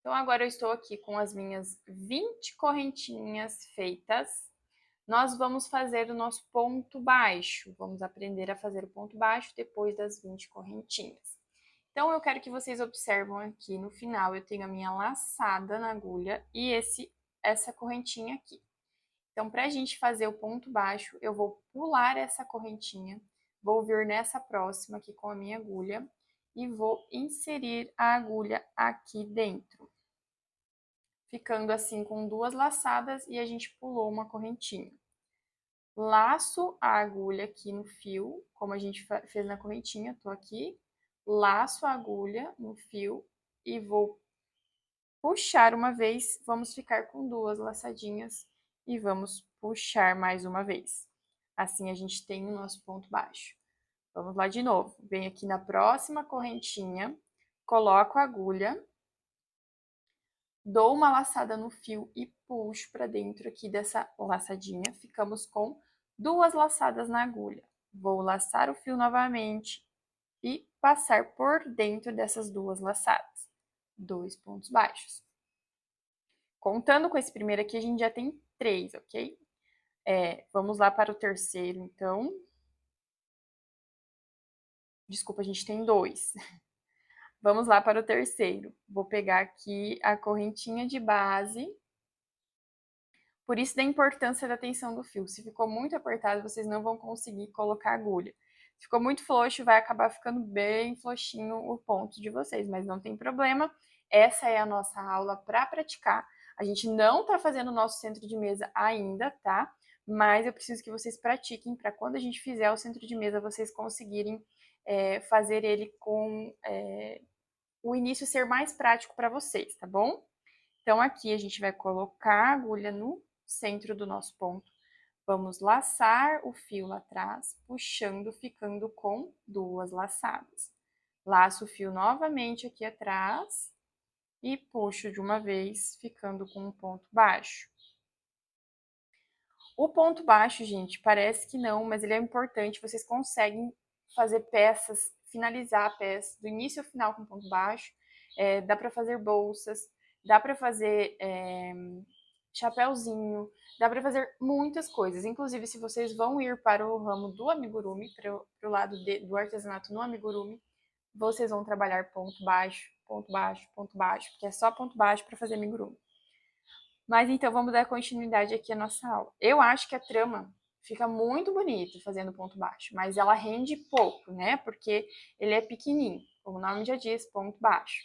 Então, agora eu estou aqui com as minhas 20 correntinhas feitas. Nós vamos fazer o nosso ponto baixo. Vamos aprender a fazer o ponto baixo depois das 20 correntinhas. Então, eu quero que vocês observem aqui no final, eu tenho a minha laçada na agulha e essa correntinha aqui. Então, para a gente fazer o ponto baixo, eu vou pular essa correntinha, vou vir nessa próxima aqui com a minha agulha e vou inserir a agulha aqui dentro, ficando assim com duas laçadas e a gente pulou uma correntinha. Laço a agulha aqui no fio, como a gente fez na correntinha, tô aqui, laço a agulha no fio e vou puxar uma vez, vamos ficar com duas laçadinhas e vamos puxar mais uma vez. Assim a gente tem o nosso ponto baixo. Vamos lá de novo. Venho aqui na próxima correntinha, coloco a agulha, dou uma laçada no fio e puxo para dentro aqui dessa laçadinha. Ficamos com duas laçadas na agulha. Vou laçar o fio novamente e passar por dentro dessas duas laçadas. 2 pontos baixos. Contando com esse primeiro aqui, a gente já tem 3, ok? Vamos lá para o terceiro, então. Desculpa, a gente tem 2. Vamos lá para o terceiro. Vou pegar aqui a correntinha de base. Por isso da importância da tensão do fio. Se ficou muito apertado, vocês não vão conseguir colocar agulha. Se ficou muito frouxo, vai acabar ficando bem frouxinho o ponto de vocês, mas não tem problema. Essa é a nossa aula para praticar. A gente não tá fazendo o nosso centro de mesa ainda, tá? Mas eu preciso que vocês pratiquem para quando a gente fizer o centro de mesa, vocês conseguirem fazer ele com o início ser mais prático para vocês, tá bom? Então, aqui a gente vai colocar a agulha no centro do nosso ponto. Vamos laçar o fio lá atrás, puxando, ficando com duas laçadas. Laço o fio novamente aqui atrás e puxo de uma vez, ficando com um ponto baixo. O ponto baixo, gente, parece que não, mas ele é importante. Vocês conseguem fazer peças, finalizar a peça do início ao final com ponto baixo. Dá para fazer bolsas, dá para fazer chapéuzinho, dá para fazer muitas coisas. Inclusive, se vocês vão ir para o ramo do amigurumi, para o lado do artesanato no amigurumi, vocês vão trabalhar ponto baixo, ponto baixo, ponto baixo, porque é só ponto baixo para fazer amigurumi. Mas então vamos dar continuidade aqui à nossa aula. Eu acho que a trama fica muito bonita fazendo ponto baixo, mas ela rende pouco, né? Porque ele é pequenininho, como o nome já diz, ponto baixo.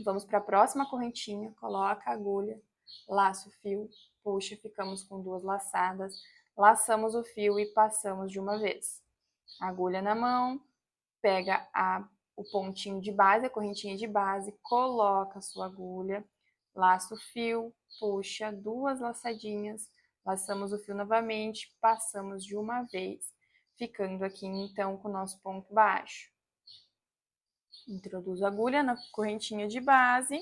Vamos para a próxima correntinha, coloca a agulha, laça o fio, puxa, ficamos com duas laçadas, laçamos o fio e passamos de uma vez. Agulha na mão, pega o pontinho de base, a correntinha de base, coloca a sua agulha, laça o fio, puxa duas laçadinhas, laçamos o fio novamente, passamos de uma vez, ficando aqui então com o nosso ponto baixo. Introduzo a agulha na correntinha de base,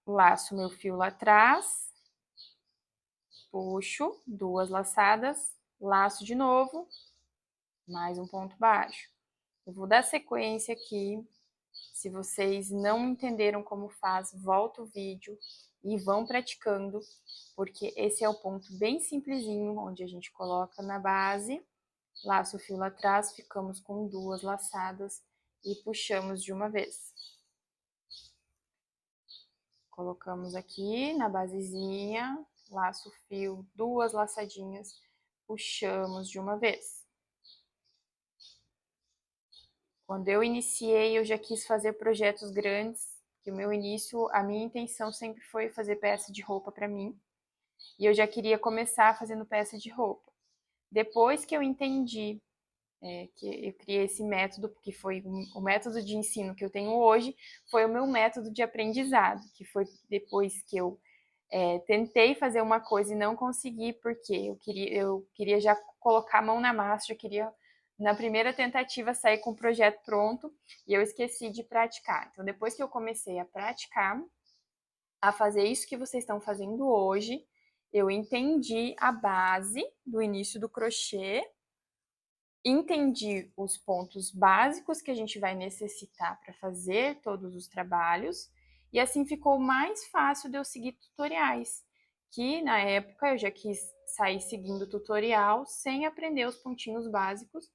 laço meu fio lá atrás, puxo duas laçadas, laço de novo, mais um ponto baixo. Eu vou dar sequência aqui. Se vocês não entenderam como faz, volta o vídeo e vão praticando, porque esse é o ponto bem simplesinho, onde a gente coloca na base, laça o fio lá atrás, ficamos com duas laçadas e puxamos de uma vez. Colocamos aqui na basezinha, laço o fio, duas laçadinhas, puxamos de uma vez. Quando eu iniciei, eu já quis fazer projetos grandes, que o meu início, a minha intenção sempre foi fazer peça de roupa para mim, e eu já queria começar fazendo peça de roupa. Depois que eu entendi que eu criei esse método, que foi o método de ensino que eu tenho hoje, foi o meu método de aprendizado, que foi depois que eu tentei fazer uma coisa e não consegui, porque eu queria já colocar a mão na massa, já queria, na primeira tentativa, sair com o projeto pronto, e eu esqueci de praticar. Então, depois que eu comecei a praticar, a fazer isso que vocês estão fazendo hoje, eu entendi a base do início do crochê, entendi os pontos básicos que a gente vai necessitar para fazer todos os trabalhos, e assim ficou mais fácil de eu seguir tutoriais, que na época eu já quis sair seguindo tutorial sem aprender os pontinhos básicos,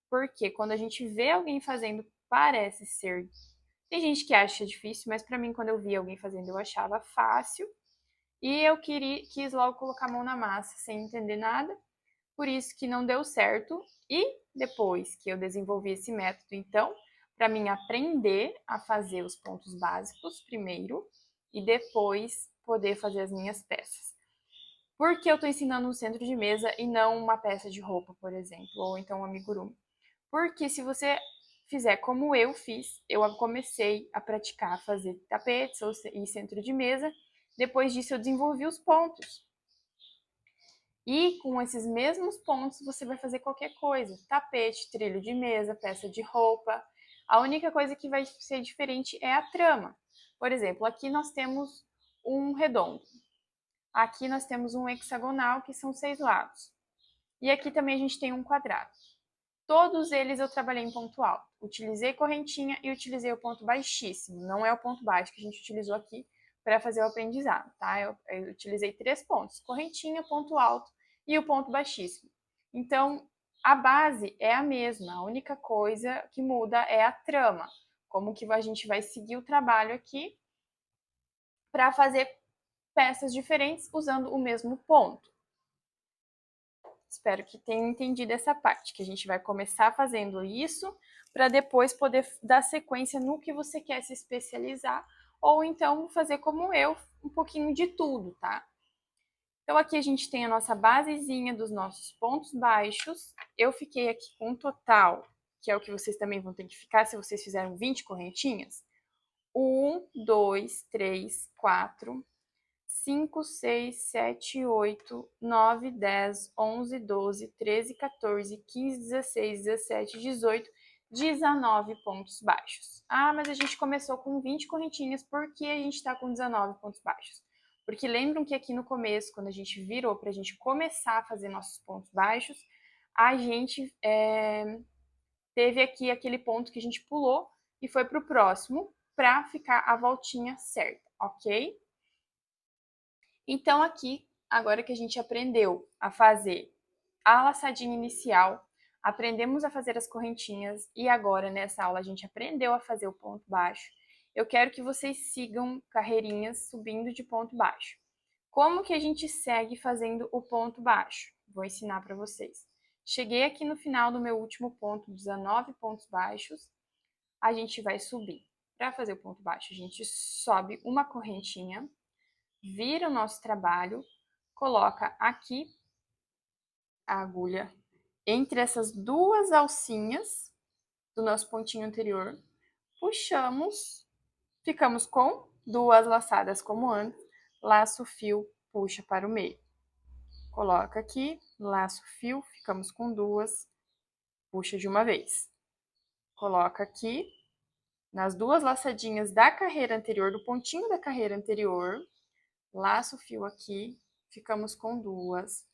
porque quando a gente vê alguém fazendo, parece ser. Tem gente que acha difícil, mas para mim, quando eu via alguém fazendo, eu achava fácil. E eu quis logo colocar a mão na massa sem entender nada, por isso que não deu certo. E depois que eu desenvolvi esse método, então, para mim aprender a fazer os pontos básicos primeiro e depois poder fazer as minhas peças. Por que eu estou ensinando um centro de mesa e não uma peça de roupa, por exemplo, ou então um amigurumi? Porque se você fizer como eu fiz, eu comecei a praticar, a fazer tapetes e centro de mesa. Depois disso, eu desenvolvi os pontos. E com esses mesmos pontos, você vai fazer qualquer coisa. Tapete, trilho de mesa, peça de roupa. A única coisa que vai ser diferente é a trama. Por exemplo, aqui nós temos um redondo. Aqui nós temos um hexagonal, que são 6 lados. E aqui também a gente tem um quadrado. Todos eles eu trabalhei em ponto alto. Utilizei correntinha e utilizei o ponto baixíssimo. Não é o ponto baixo que a gente utilizou aqui para fazer o aprendizado, tá? Eu utilizei 3 pontos: correntinha, ponto alto e o ponto baixíssimo. Então, a base é a mesma. A única coisa que muda é a trama. Como que a gente vai seguir o trabalho aqui para fazer peças diferentes usando o mesmo ponto. Espero que tenham entendido essa parte, que a gente vai começar fazendo isso para depois poder dar sequência no que você quer se especializar, ou então fazer como eu, um pouquinho de tudo, tá? Então aqui a gente tem a nossa basezinha dos nossos pontos baixos. Eu fiquei aqui com um total, que é o que vocês também vão ter que ficar se vocês fizeram 20 correntinhas. 1, 2, 3, 4, 5, 6, 7, 8, 9, 10, 11, 12, 13, 14, 15, 16, 17, 18, 19 pontos baixos. Ah, mas a gente começou com 20 correntinhas, por que a gente está com 19 pontos baixos? Porque lembram que aqui no começo, quando a gente virou para a gente começar a fazer nossos pontos baixos, a gente teve aqui aquele ponto que a gente pulou e foi para o próximo para ficar a voltinha certa, ok? Então, aqui, agora que a gente aprendeu a fazer a laçadinha inicial, aprendemos a fazer as correntinhas e agora nessa aula a gente aprendeu a fazer o ponto baixo, eu quero que vocês sigam carreirinhas subindo de ponto baixo. Como que a gente segue fazendo o ponto baixo? Vou ensinar para vocês. Cheguei aqui no final do meu último ponto, 19 pontos baixos, a gente vai subir. Para fazer o ponto baixo, a gente sobe uma correntinha, vira o nosso trabalho, coloca aqui a agulha entre essas duas alcinhas do nosso pontinho anterior, puxamos, ficamos com duas laçadas como antes, laço fio, puxa para o meio. Coloca aqui, laço fio, ficamos com duas, puxa de uma vez. Coloca aqui, nas duas laçadinhas da carreira anterior, do pontinho da carreira anterior, laço fio aqui, ficamos com duas,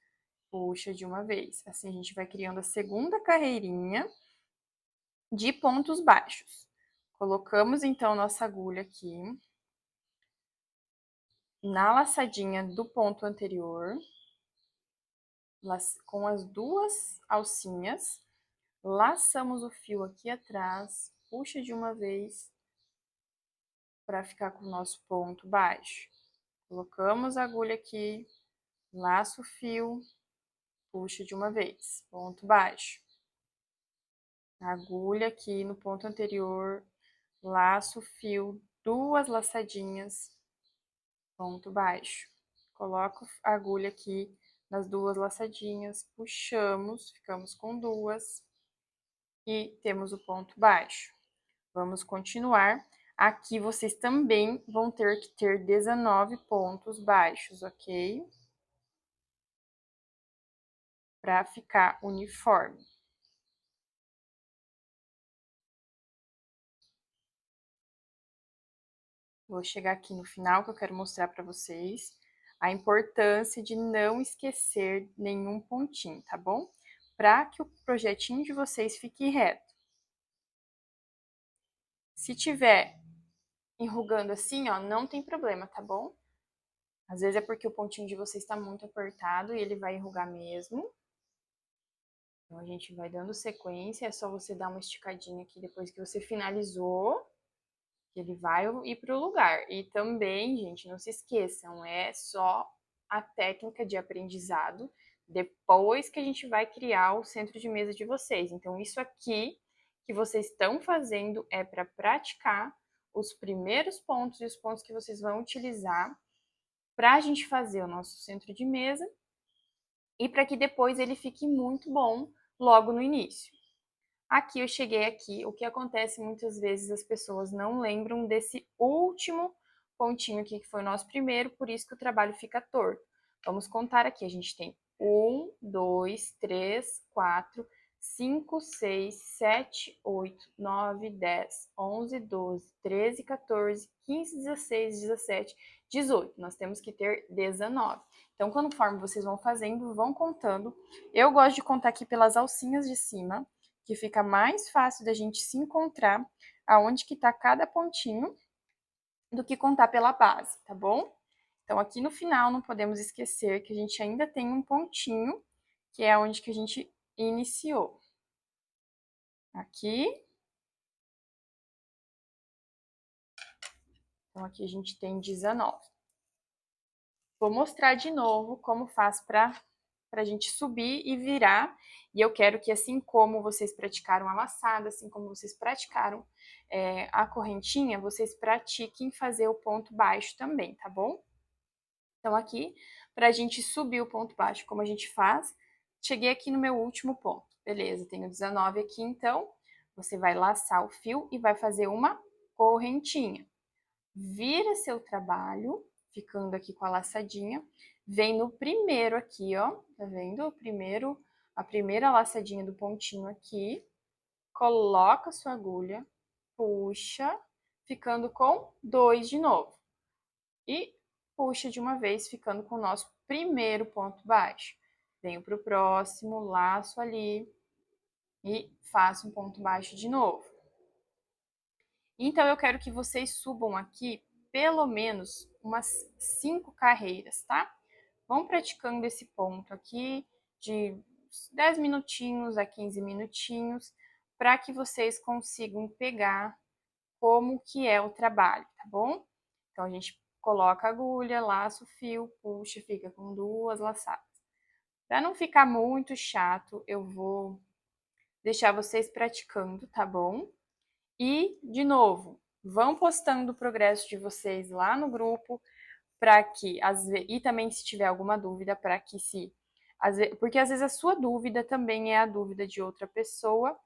puxa de uma vez. Assim a gente vai criando a segunda carreirinha de pontos baixos. Colocamos então nossa agulha aqui na laçadinha do ponto anterior, com as duas alcinhas, laçamos o fio aqui atrás, puxa de uma vez para ficar com o nosso ponto baixo. Colocamos a agulha aqui, laço o fio, puxa de uma vez, ponto baixo. Agulha aqui no ponto anterior, laço o fio, duas laçadinhas, ponto baixo. Coloco a agulha aqui nas duas laçadinhas, puxamos, ficamos com duas e temos o ponto baixo. Vamos continuar. Aqui vocês também vão ter que ter 19 pontos baixos, ok? Para ficar uniforme. Vou chegar aqui no final que eu quero mostrar para vocês a importância de não esquecer nenhum pontinho, tá bom? para que o projetinho de vocês fique reto. Se tiver enrugando assim, ó, não tem problema, tá bom? Às vezes é porque o pontinho de vocês está muito apertado e ele vai enrugar mesmo. Então, a gente vai dando sequência, é só você dar uma esticadinha aqui depois que você finalizou, que ele vai ir para o lugar. E também, gente, não se esqueçam, é só a técnica de aprendizado depois que a gente vai criar o centro de mesa de vocês. Então, isso aqui que vocês estão fazendo é para praticar os primeiros pontos e os pontos que vocês vão utilizar para a gente fazer o nosso centro de mesa e para que depois ele fique muito bom logo no início. Aqui eu cheguei aqui, o que acontece muitas vezes as pessoas não lembram desse último pontinho aqui que foi o nosso primeiro, por isso que o trabalho fica torto. Vamos contar aqui, a gente tem 1, 2, 3, 4, 5, 6, 7, 8, 9, 10, 11, 12, 13, 14, 15, 16, 17, 18. Nós temos que ter 19. Então, conforme vocês vão fazendo, vão contando. Eu gosto de contar aqui pelas alcinhas de cima, que fica mais fácil da gente se encontrar aonde que tá cada pontinho do que contar pela base, tá bom? Então, aqui no final, não podemos esquecer que a gente ainda tem um pontinho, que é onde que a gente iniciou. Aqui. Então, aqui a gente tem 19. Vou mostrar de novo como faz para a gente subir e virar. E eu quero que, assim como vocês praticaram a laçada, assim como vocês praticaram a correntinha, vocês pratiquem fazer o ponto baixo também, tá bom? Então, aqui, para a gente subir o ponto baixo, como a gente faz, cheguei aqui no meu último ponto. Beleza, tenho 19 aqui, então, você vai laçar o fio e vai fazer uma correntinha. Vira seu trabalho, ficando aqui com a laçadinha, vem no primeiro aqui, ó, tá vendo? A primeira laçadinha do pontinho aqui, coloca a sua agulha, puxa, ficando com 2 de novo. E puxa de uma vez, ficando com o nosso primeiro ponto baixo. Venho pro próximo, laço ali e faço um ponto baixo de novo. Então, eu quero que vocês subam aqui pelo menos umas 5 carreiras, tá? Vão praticando esse ponto aqui de 10 minutinhos a 15 minutinhos, para que vocês consigam pegar como que é o trabalho, tá bom? Então, a gente coloca a agulha, laça o fio, puxa, fica com 2 laçadas. Para não ficar muito chato, eu vou deixar vocês praticando, tá bom? E, de novo, vão postando o progresso de vocês lá no grupo, para que, e também se tiver alguma dúvida, para que porque às vezes a sua dúvida também é a dúvida de outra pessoa,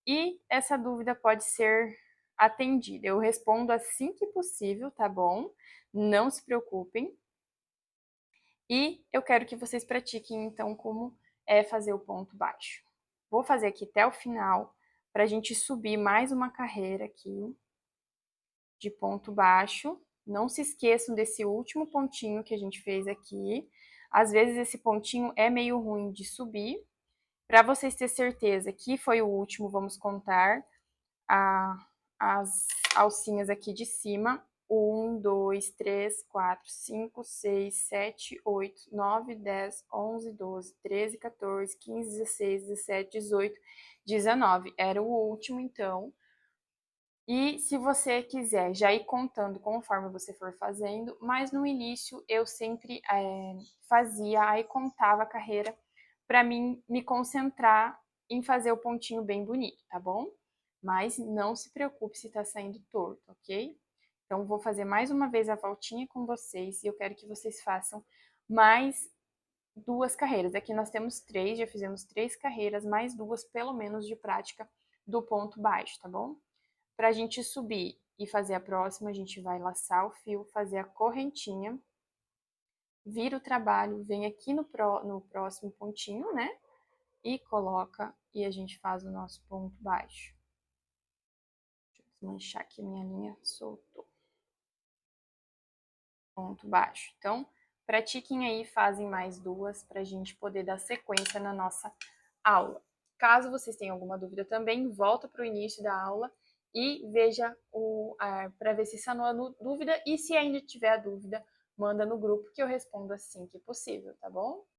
e essa dúvida pode ser atendida. Eu respondo assim que possível, tá bom? Não se preocupem. E eu quero que vocês pratiquem, então, como é fazer o ponto baixo. Vou fazer aqui até o final, para a gente subir mais uma carreira aqui de ponto baixo. Não se esqueçam desse último pontinho que a gente fez aqui. Às vezes esse pontinho é meio ruim de subir. Para vocês terem certeza que foi o último, vamos contar as alcinhas aqui de cima. 1, 2, 3, 4, 5, 6, 7, 8, 9, 10, 11, 12, 13, 14, 15, 16, 17, 18, 19. Era o último, então. E se você quiser já ir contando conforme você for fazendo, mas no início eu sempre fazia, aí contava a carreira para mim me concentrar em fazer o pontinho bem bonito, tá bom? Mas não se preocupe se tá saindo torto, ok? Então, vou fazer mais uma vez a voltinha com vocês e eu quero que vocês façam mais 2 carreiras. Aqui nós temos 3, já fizemos 3 carreiras, mais 2 pelo menos de prática do ponto baixo, tá bom? Para a gente subir e fazer a próxima, a gente vai laçar o fio, fazer a correntinha, vira o trabalho, vem aqui no próximo pontinho, né? E coloca e a gente faz o nosso ponto baixo. Deixa eu desmanchar aqui a minha linha, soltou. Ponto baixo. Então, pratiquem aí, fazem mais 2 para a gente poder dar sequência na nossa aula. Caso vocês tenham alguma dúvida também, volta para o início da aula e veja para ver se sanou a dúvida, e se ainda tiver dúvida, manda no grupo que eu respondo assim que possível, tá bom?